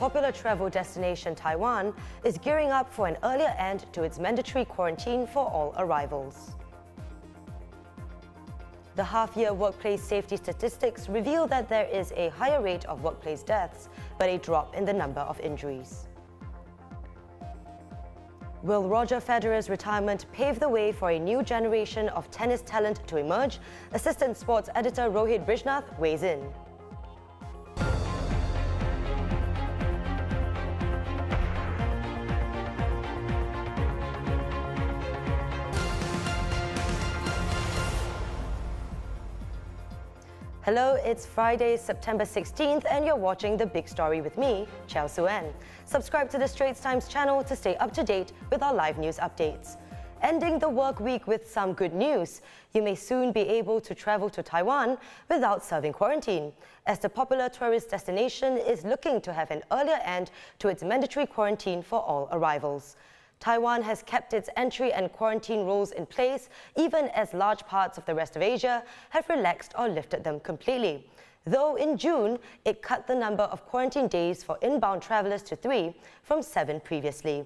popular travel destination Taiwan is gearing up for an earlier end to its mandatory quarantine for all arrivals. The half-year workplace safety statistics reveal that there is a higher rate of workplace deaths, but a drop in the number of injuries. Will Roger Federer's retirement pave the way for a new generation of tennis talent to emerge? Assistant Sports Editor Rohit Brijnath weighs in. Hello, it's Friday, September 16th, and you're watching The Big Story with me, Chao Suen. Subscribe to the Straits Times channel to stay up to date with our live news updates. Ending the work week with some good news. You may soon be able to travel to Taiwan without serving quarantine, as the popular tourist destination is looking to have an earlier end to its mandatory quarantine for all arrivals. Taiwan has kept its entry and quarantine rules in place, even as large parts of the rest of Asia have relaxed or lifted them completely. Though in June, it cut the number of quarantine days for inbound travelers to 3 from 7 previously.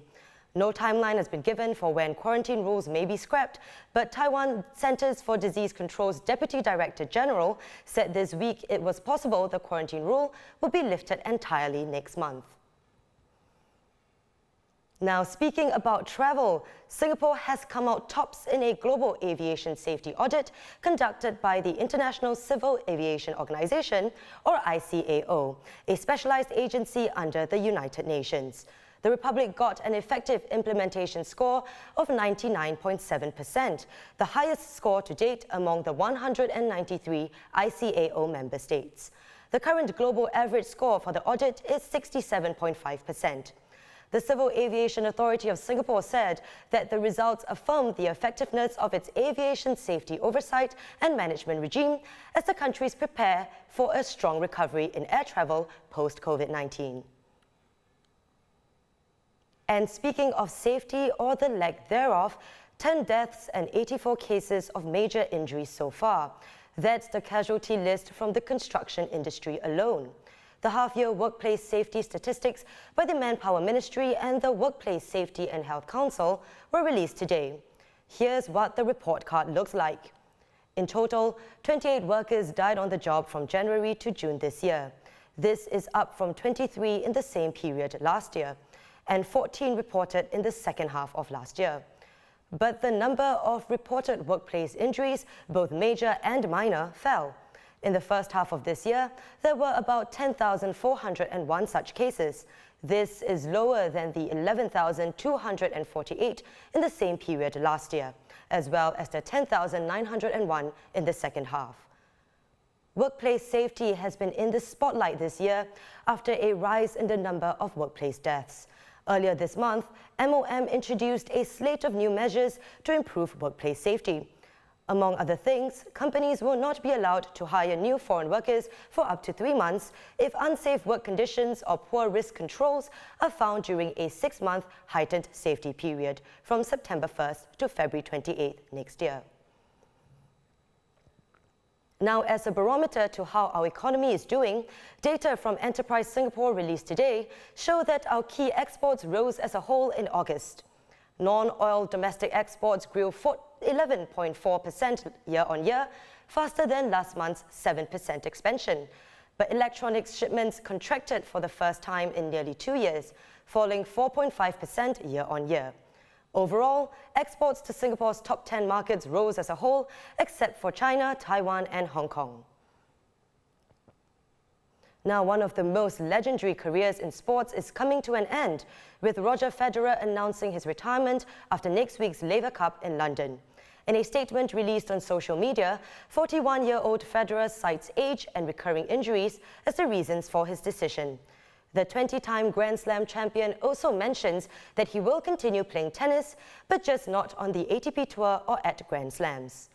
No timeline has been given for when quarantine rules may be scrapped, but Taiwan Centers for Disease Control's Deputy Director General said this week it was possible the quarantine rule will be lifted entirely next month. Now, speaking about travel, Singapore has come out tops in a global aviation safety audit conducted by the International Civil Aviation Organization, or ICAO, a specialized agency under the United Nations. The Republic got an effective implementation score of 99.7%, the highest score to date among the 193 ICAO member states. The current global average score for the audit is 67.5%. The Civil Aviation Authority of Singapore said that the results affirmed the effectiveness of its aviation safety oversight and management regime as the countries prepare for a strong recovery in air travel post-COVID-19. And speaking of safety or the lack thereof, 10 deaths and 84 cases of major injuries so far. That's the casualty list from the construction industry alone. The half-year workplace safety statistics by the Manpower Ministry and the Workplace Safety and Health Council were released today. Here's what the report card looks like. In total, 28 workers died on the job from January to June this year. This is up from 23 in the same period last year, and 14 reported in the second half of last year. But the number of reported workplace injuries, both major and minor, fell. In the first half of this year, there were about 10,401 such cases. This is lower than the 11,248 in the same period last year, as well as the 10,901 in the second half. Workplace safety has been in the spotlight this year after a rise in the number of workplace deaths. Earlier this month, MOM introduced a slate of new measures to improve workplace safety. Among other things, companies will not be allowed to hire new foreign workers for up to 3 months if unsafe work conditions or poor risk controls are found during a 6-month heightened safety period from September 1st to February 28th next year. Now, as a barometer to how our economy is doing, data from Enterprise Singapore released today show that our key exports rose as a whole in August. Non-oil domestic exports grew 11.4% year-on-year, faster than last month's 7% expansion. But electronics shipments contracted for the first time in nearly 2 years, falling 4.5% year-on-year. Overall, exports to Singapore's top 10 markets rose as a whole, except for China, Taiwan, and Hong Kong. Now, one of the most legendary careers in sports is coming to an end, with Roger Federer announcing his retirement after next week's Laver Cup in London. In a statement released on social media, 41-year-old Federer cites age and recurring injuries as the reasons for his decision. The 20-time Grand Slam champion also mentions that he will continue playing tennis, but just not on the ATP Tour or at Grand Slams.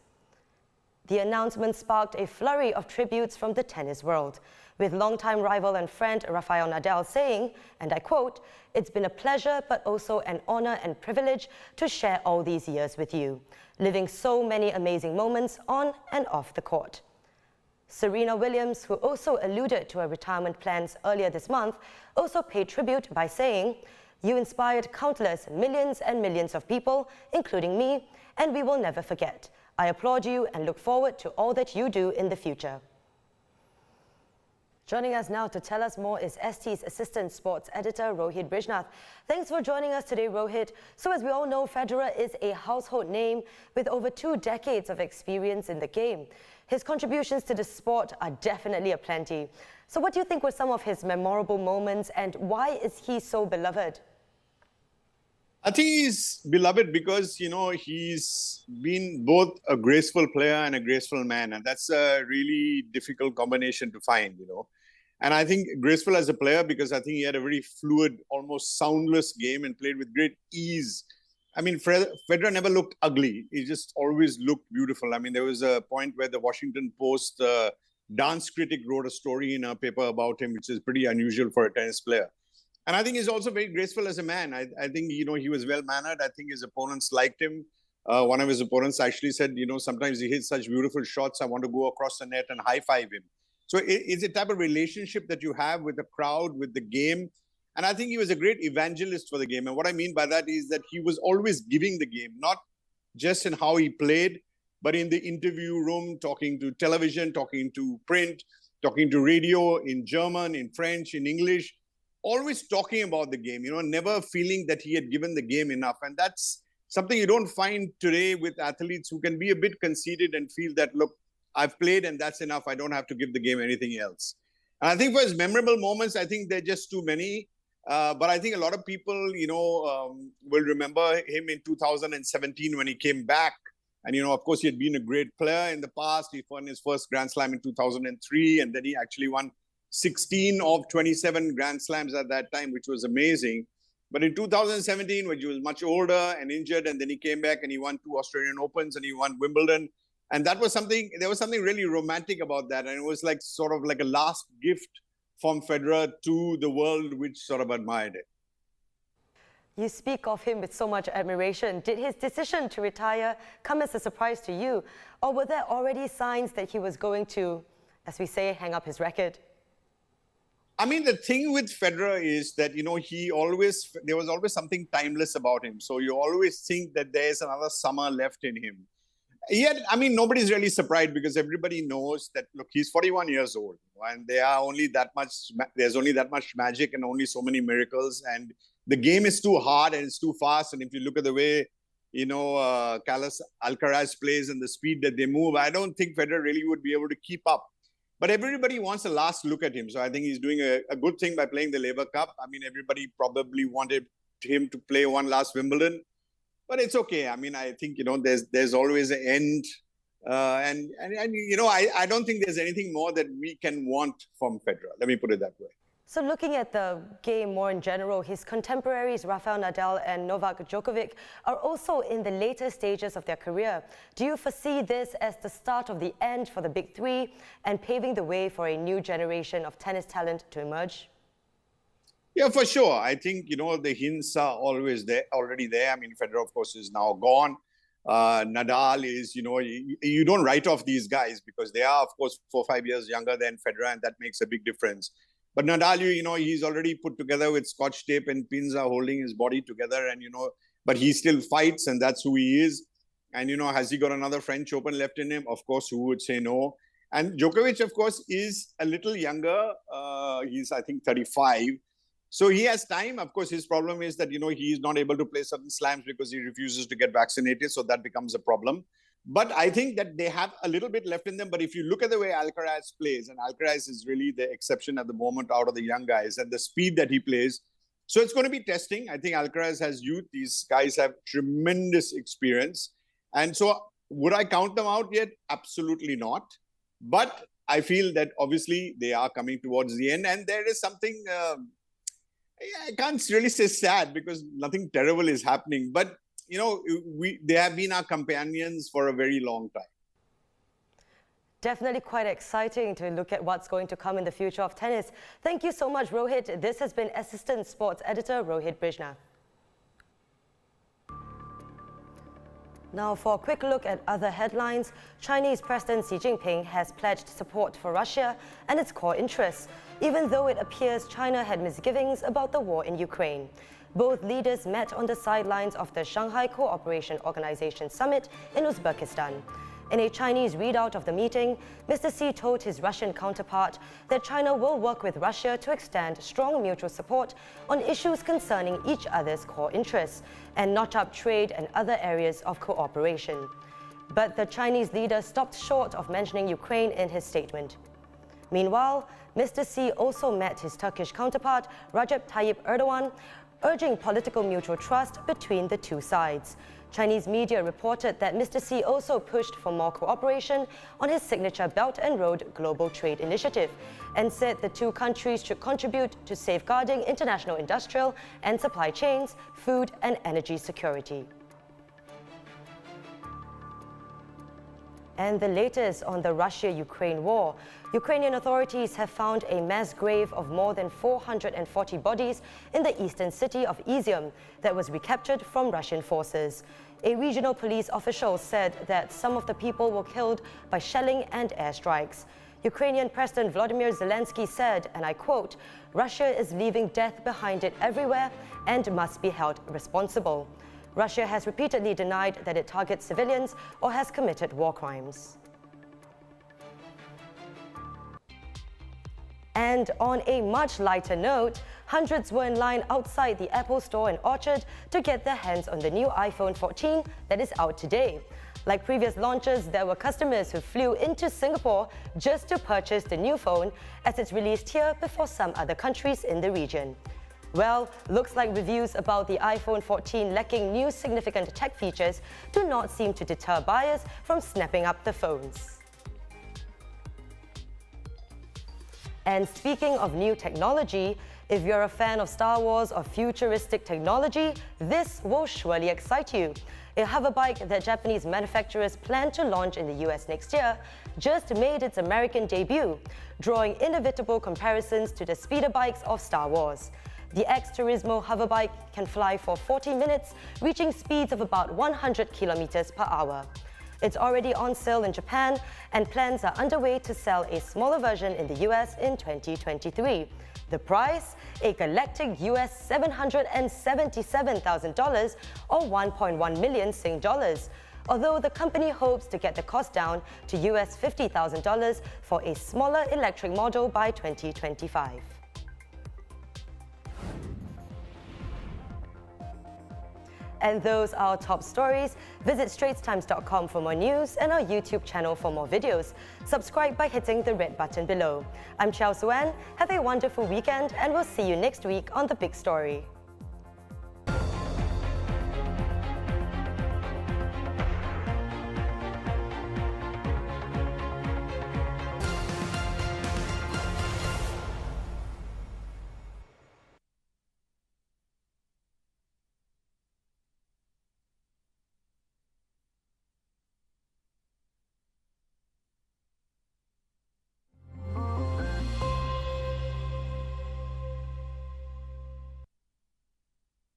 The announcement sparked a flurry of tributes from the tennis world, with longtime rival and friend Rafael Nadal saying, and I quote, "It's been a pleasure but also an honor and privilege to share all these years with you, living so many amazing moments on and off the court." Serena Williams, who also alluded to her retirement plans earlier this month, also paid tribute by saying, "You inspired countless millions and millions of people, including me, and we will never forget. I applaud you and look forward to all that you do in the future." Joining us now to tell us more is ST's Assistant Sports Editor, Rohit Brijnath. Thanks for joining us today, Rohit. So as we all know, Federer is a household name with over 2 decades of experience in the game. His contributions to the sport are definitely aplenty. So what do you think were some of his memorable moments, and why is he so beloved? I think he's beloved because, he's been both a graceful player and a graceful man. And that's a really difficult combination to find, And I think graceful as a player because I think he had a very fluid, almost soundless game and played with great ease. I mean, Federer never looked ugly. He just always looked beautiful. I mean, there was a point where the Washington Post dance critic wrote a story in a paper about him, which is pretty unusual for a tennis player. And I think he's also very graceful as a man. I think, he was well-mannered. I think his opponents liked him. One of his opponents actually said, sometimes he hits such beautiful shots, I want to go across the net and high-five him. So it's a type of relationship that you have with the crowd, with the game. And I think he was a great evangelist for the game. And what I mean by that is that he was always giving the game, not just in how he played, but in the interview room, talking to television, talking to print, talking to radio, in German, in French, in English. Always talking about the game, never feeling that he had given the game enough. And that's something you don't find today with athletes who can be a bit conceited and feel that, look, I've played and that's enough. I don't have to give the game anything else. And I think for his memorable moments, I think they're just too many. But I think a lot of people, will remember him in 2017 when he came back. And, of course, he had been a great player in the past. He won his first Grand Slam in 2003. And then he actually won 16 of 27 Grand Slams at that time, which was amazing. But in 2017, when he was much older and injured, and then he came back and he won 2 Australian Opens and he won Wimbledon. And that was there was something really romantic about that. And it was like sort of like a last gift from Federer to the world, which sort of admired it. You speak of him with so much admiration. Did his decision to retire come as a surprise to you? Or were there already signs that he was going to, as we say, hang up his record? I mean, the thing with Federer is that, there was always something timeless about him. So you always think that there's another summer left in him. Yet, nobody's really surprised because everybody knows that, look, he's 41 years old and there's only that much magic and only so many miracles. And the game is too hard and it's too fast. And if you look at the way, Carlos Alcaraz plays and the speed that they move, I don't think Federer really would be able to keep up. But everybody wants a last look at him. So I think he's doing a good thing by playing the Labour Cup. Everybody probably wanted him to play one last Wimbledon. But it's okay. I think, there's always an end. I don't think there's anything more that we can want from Federer. Let me put it that way. So looking at the game more in general, his contemporaries Rafael Nadal and Novak Djokovic are also in the later stages of their career. Do you foresee this as the start of the end for the big three and paving the way for a new generation of tennis talent to emerge? Yeah, for sure. I think, the hints are already there. Federer, of course, is now gone. Nadal is, you don't write off these guys because they are, of course, 4 or 5 years younger than Federer, and that makes a big difference. But Nadal, he's already put together with scotch tape and pins are holding his body together. And, but he still fights and that's who he is. And, has he got another French Open left in him? Of course, who would say no? And Djokovic, of course, is a little younger. He's, I think, 35. So he has time. Of course, his problem is that, he's not able to play certain slams because he refuses to get vaccinated. So that becomes a problem. But I think that they have a little bit left in them. But if you look at the way Alcaraz plays, and Alcaraz is really the exception at the moment out of the young guys, and the speed that he plays. So it's going to be testing. I think Alcaraz has youth. These guys have tremendous experience. And so would I count them out yet? Absolutely not. But I feel that obviously they are coming towards the end. And there is something, I can't really say sad because nothing terrible is happening. But they have been our companions for a very long time. Definitely quite exciting to look at what's going to come in the future of tennis. Thank you so much, Rohit. This has been Assistant Sports Editor Rohit Brijnath. Now, for a quick look at other headlines, Chinese President Xi Jinping has pledged support for Russia and its core interests, even though it appears China had misgivings about the war in Ukraine. Both leaders met on the sidelines of the Shanghai Cooperation Organization Summit in Uzbekistan. In a Chinese readout of the meeting, Mr. Xi told his Russian counterpart that China will work with Russia to extend strong mutual support on issues concerning each other's core interests and notch up trade and other areas of cooperation. But the Chinese leader stopped short of mentioning Ukraine in his statement. Meanwhile, Mr. Xi also met his Turkish counterpart, Recep Tayyip Erdogan, urging political mutual trust between the two sides. Chinese media reported that Mr. Xi also pushed for more cooperation on his signature Belt and Road Global Trade Initiative and said the two countries should contribute to safeguarding international industrial and supply chains, food and energy security. And the latest on the Russia-Ukraine war. Ukrainian authorities have found a mass grave of more than 440 bodies in the eastern city of IZIUM that was recaptured from Russian forces. A regional police official said that some of the people were killed by shelling and airstrikes. Ukrainian President Volodymyr Zelensky said, and I quote, "Russia is leaving death behind it everywhere and must be held responsible." Russia has repeatedly denied that it targets civilians or has committed war crimes. And on a much lighter note, hundreds were in line outside the Apple store in Orchard to get their hands on the new iPhone 14 that is out today. Like previous launches, there were customers who flew into Singapore just to purchase the new phone as it's released here before some other countries in the region. Well, looks like reviews about the iPhone 14 lacking new significant tech features do not seem to deter buyers from snapping up the phones. And speaking of new technology, if you're a fan of Star Wars or futuristic technology, this will surely excite you. A hoverbike that Japanese manufacturers plan to launch in the US next year just made its American debut, drawing inevitable comparisons to the speeder bikes of Star Wars. The X-Turismo hoverbike can fly for 40 minutes, reaching speeds of about 100 kilometers per hour. It's already on sale in Japan, and plans are underway to sell a smaller version in the US in 2023. The price? A galactic US $777,000 or 1.1 million Sing dollars. Although the company hopes to get the cost down to US $50,000 for a smaller electric model by 2025. And those are our top stories. Visit straitstimes.com for more news and our YouTube channel for more videos. Subscribe by hitting the red button below. I'm Chao Suan. Have a wonderful weekend and we'll see you next week on The Big Story.